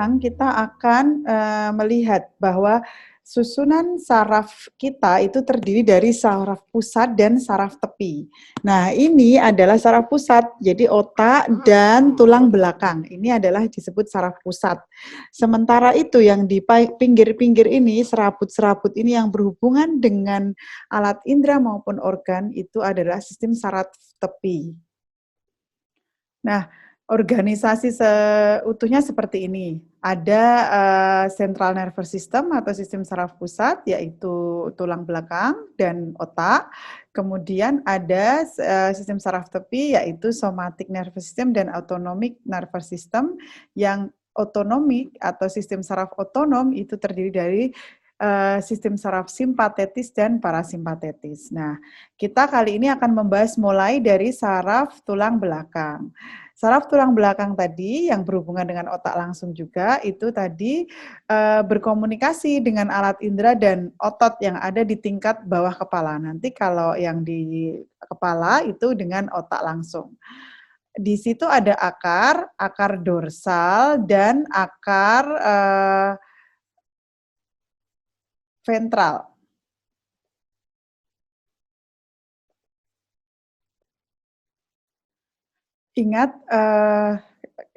sekarang kita akan melihat bahwa susunan saraf kita itu terdiri dari saraf pusat dan saraf tepi. Nah, ini adalah saraf pusat, jadi otak dan tulang belakang. Ini adalah disebut saraf pusat. Sementara itu yang di pinggir-pinggir ini, serabut-serabut ini yang berhubungan dengan alat indera maupun organ itu adalah sistem saraf tepi. Nah, organisasi seutuhnya seperti ini. Ada central nervous system atau sistem saraf pusat, yaitu tulang belakang dan otak. Kemudian ada sistem saraf tepi, yaitu somatic nervous system dan autonomic nervous system. Yang otonomik atau sistem saraf otonom itu terdiri dari sistem saraf simpatetis dan parasimpatetis. Nah, kita kali ini akan membahas mulai dari saraf tulang belakang. Saraf tulang belakang tadi yang berhubungan dengan otak langsung juga, itu tadi berkomunikasi dengan alat indera dan otot yang ada di tingkat bawah kepala. Nanti kalau yang di kepala itu dengan otak langsung. Di situ ada akar dorsal dan akar ventral. Ingat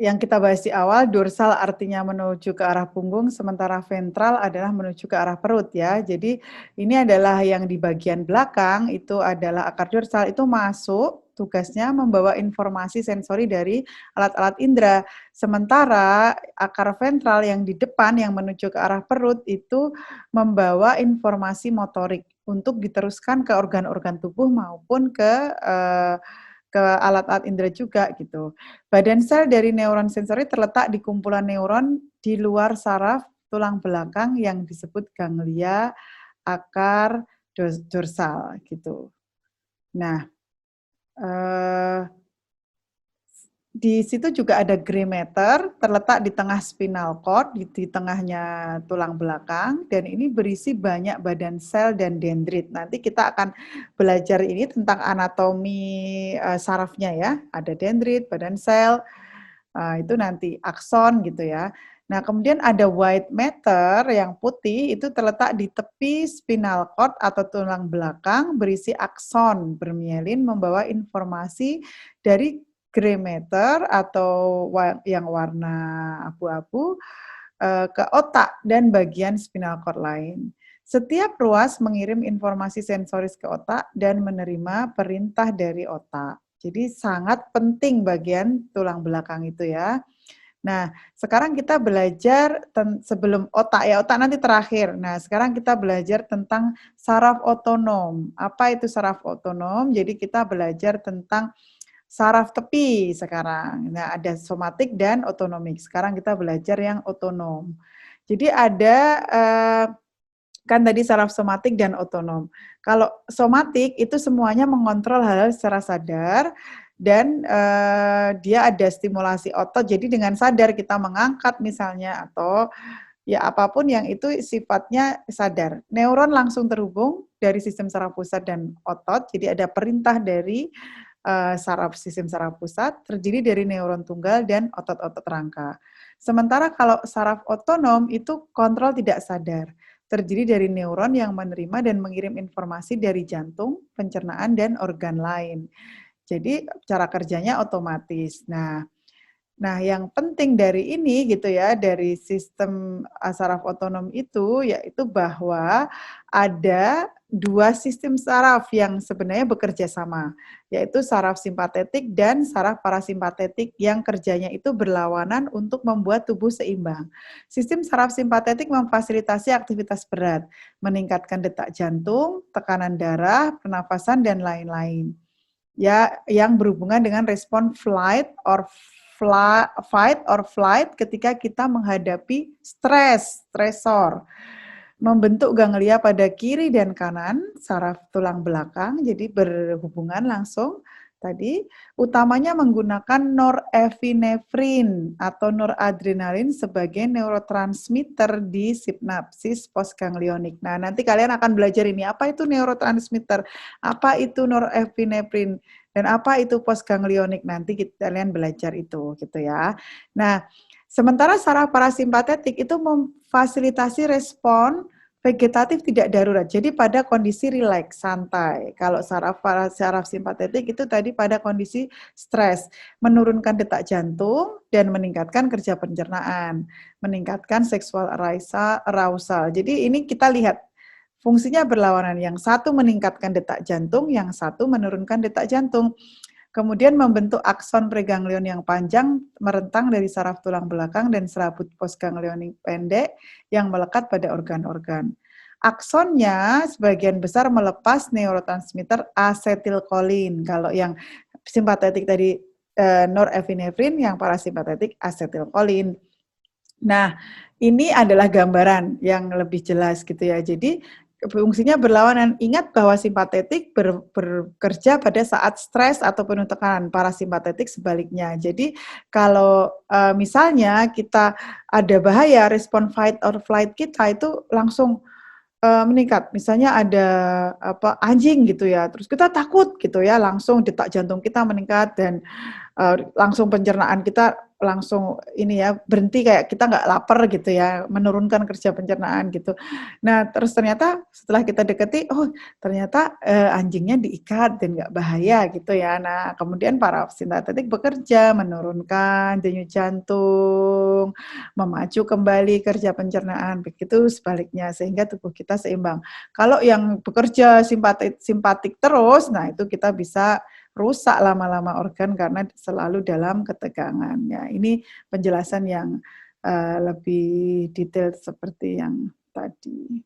yang kita bahas di awal, dorsal artinya menuju ke arah punggung, sementara ventral adalah menuju ke arah perut ya. Jadi ini adalah yang di bagian belakang, itu adalah akar dorsal, itu masuk tugasnya membawa informasi sensori dari alat-alat indera. Sementara akar ventral yang di depan yang menuju ke arah perut itu membawa informasi motorik untuk diteruskan ke organ-organ tubuh maupun ke alat-alat indera juga gitu. Badan sel dari neuron sensori terletak di kumpulan neuron di luar saraf tulang belakang yang disebut ganglia akar dorsal gitu. Nah, di situ juga ada gray matter, terletak di tengah spinal cord, di tengahnya tulang belakang, dan ini berisi banyak badan sel dan dendrit. Nanti kita akan belajar ini tentang anatomi sarafnya ya. Ada dendrit, badan sel, itu nanti akson gitu ya. Nah, kemudian ada white matter yang putih, itu terletak di tepi spinal cord atau tulang belakang, berisi akson bermielin membawa informasi dari gray matter atau yang warna abu-abu ke otak dan bagian spinal cord lain. Setiap ruas mengirim informasi sensoris ke otak dan menerima perintah dari otak. Jadi sangat penting bagian tulang belakang itu ya. Nah, sekarang kita belajar sebelum otak ya, otak nanti terakhir. Nah, sekarang kita belajar tentang saraf otonom. Apa itu saraf otonom? Jadi kita belajar tentang saraf tepi sekarang. Nah, ada somatik dan otonomik. Sekarang kita belajar yang otonom. Jadi ada kan tadi saraf somatik dan otonom. Kalau somatik itu semuanya mengontrol hal-hal secara sadar dan dia ada stimulasi otot. Jadi dengan sadar kita mengangkat misalnya atau ya apapun yang itu sifatnya sadar. Neuron langsung terhubung dari sistem saraf pusat dan otot. Jadi ada perintah dari sistem saraf pusat terdiri dari neuron tunggal dan otot-otot rangka. Sementara kalau saraf otonom itu kontrol tidak sadar, terdiri dari neuron yang menerima dan mengirim informasi dari jantung, pencernaan, dan organ lain. Jadi cara kerjanya otomatis. Nah, yang penting dari ini gitu ya, dari sistem saraf otonom itu, yaitu bahwa ada dua sistem saraf yang sebenarnya bekerja sama, yaitu saraf simpatetik dan saraf parasimpatetik yang kerjanya itu berlawanan untuk membuat tubuh seimbang. Sistem saraf simpatetik memfasilitasi aktivitas berat, meningkatkan detak jantung, tekanan darah, pernafasan, dan lain-lain. Ya, yang berhubungan dengan respon fight or flight ketika kita menghadapi stresor. Membentuk ganglia pada kiri dan kanan saraf tulang belakang, jadi berhubungan langsung tadi, utamanya menggunakan norepinefrin atau noradrenalin sebagai neurotransmitter di sinapsis postganglionik. Nah, nanti kalian akan belajar ini, apa itu neurotransmitter, apa itu norepinefrin, dan apa itu postganglionik, nanti kalian belajar itu gitu ya. Nah, Sementara saraf parasimpatetik itu memfasilitasi respon vegetatif tidak darurat. Jadi pada kondisi rileks, santai. Kalau saraf simpatetik itu tadi pada kondisi stres, menurunkan detak jantung dan meningkatkan kerja pencernaan, meningkatkan seksual arousal. Jadi ini kita lihat fungsinya berlawanan. Yang satu meningkatkan detak jantung, yang satu menurunkan detak jantung. Kemudian membentuk akson preganglion yang panjang merentang dari saraf tulang belakang dan serabut postganglionik pendek yang melekat pada organ-organ. Aksonnya sebagian besar melepas neurotransmitter asetilkolin. Kalau yang simpatetik tadi norepinefrin, yang parasimpatetik asetilkolin. Nah, ini adalah gambaran yang lebih jelas gitu ya. Jadi fungsinya berlawanan. Ingat bahwa simpatetik bekerja pada saat stres atau penuh tekanan, parasimpatetik sebaliknya. Jadi kalau misalnya kita ada bahaya, respon fight or flight kita itu langsung meningkat. Misalnya ada anjing gitu ya, terus kita takut gitu ya, langsung detak jantung kita meningkat dan langsung pencernaan kita langsung ini ya berhenti, kayak kita nggak lapar gitu ya, menurunkan kerja pencernaan gitu. Nah terus ternyata setelah kita deketi, oh ternyata anjingnya diikat dan nggak bahaya gitu ya. Nah kemudian parasimpatetik bekerja menurunkan denyut jantung, memacu kembali kerja pencernaan, begitu sebaliknya sehingga tubuh kita seimbang. Kalau yang bekerja simpatik terus, nah itu kita bisa rusak lama-lama organ karena selalu dalam ketegangan. Ya, ini penjelasan yang lebih detail seperti yang tadi.